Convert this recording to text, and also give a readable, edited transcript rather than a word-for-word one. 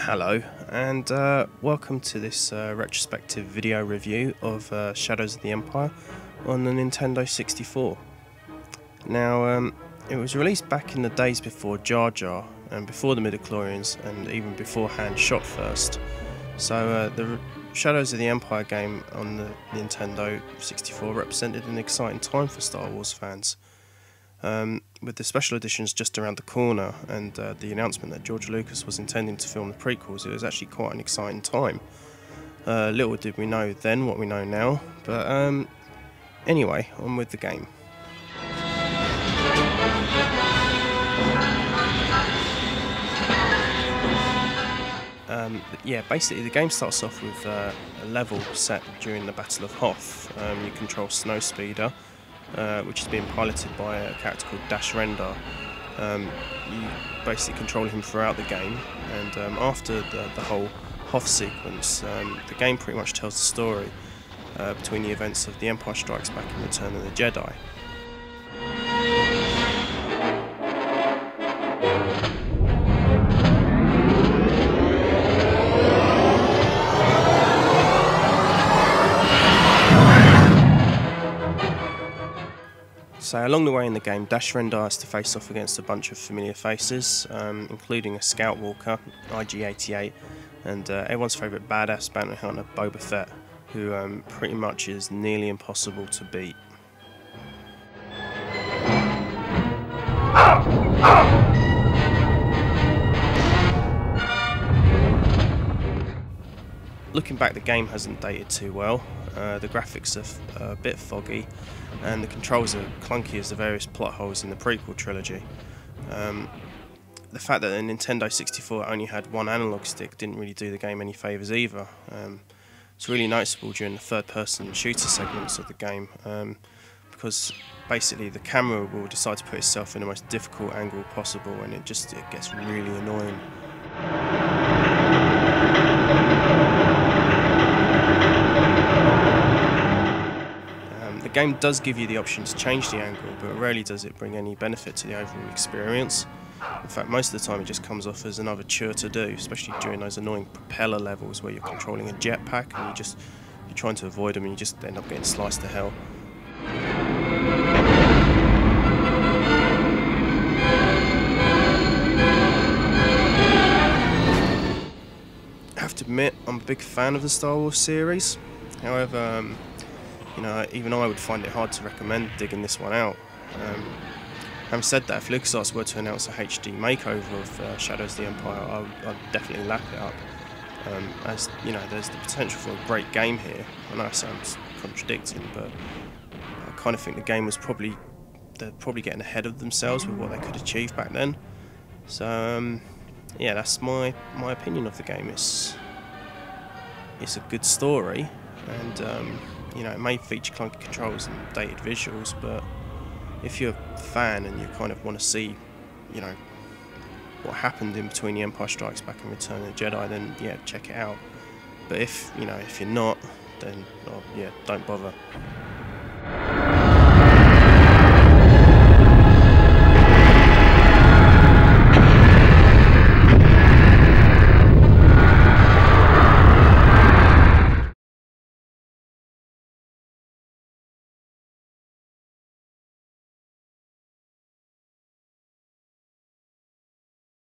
Hello, and welcome to this retrospective video review of Shadows of the Empire on the Nintendo 64. Now, it was released back in the days before Jar Jar, and before the midichlorians, and even before Han shot first. So the Shadows of the Empire game on the Nintendo 64 represented an exciting time for Star Wars fans. With the special editions just around the corner and the announcement that George Lucas was intending to film the prequels, it was actually quite an exciting time. Little did we know then what we know now, but anyway, on with the game. Yeah, basically the game starts off with a level set during the Battle of Hoth. You control Snowspeeder, which is being piloted by a character called Dash Rendar. You basically control him throughout the game, and after the whole Hoth sequence, the game pretty much tells the story between the events of The Empire Strikes Back and Return of the Jedi. So along the way in the game, Dash Rendar has to face off against a bunch of familiar faces, including a Scout Walker, IG-88, and everyone's favourite badass bounty hunter, Boba Fett, who pretty much is nearly impossible to beat. Looking back, the game hasn't dated too well. The graphics are a bit foggy, and the controls are clunky as the various plot holes in the prequel trilogy. The fact that the Nintendo 64 only had one analog stick didn't really do the game any favours either. It's really noticeable during the third-person shooter segments of the game, because basically the camera will decide to put itself in the most difficult angle possible, and it gets really annoying. The game does give you the option to change the angle, but rarely does it bring any benefit to the overall experience. In fact, most of the time it just comes off as another chore to do, especially during those annoying propeller levels where you're controlling a jetpack and you're trying to avoid them and you just end up getting sliced to hell. I have to admit, I'm a big fan of the Star Wars series. However, you know, even I would find it hard to recommend digging this one out. Having said that, if LucasArts were to announce a HD makeover of Shadows of the Empire, I'd definitely lap it up. As you know, there's the potential for a great game here. I know it sounds contradicting, but I kind of think the game was they're probably getting ahead of themselves with what they could achieve back then. So yeah, that's my opinion of the game. It's a good story, and you know, it may feature clunky controls and dated visuals, but if you're a fan and you kind of want to see, you know, what happened in between The Empire Strikes Back and Return of the Jedi, then yeah, check it out. But if you're not, then yeah, don't bother.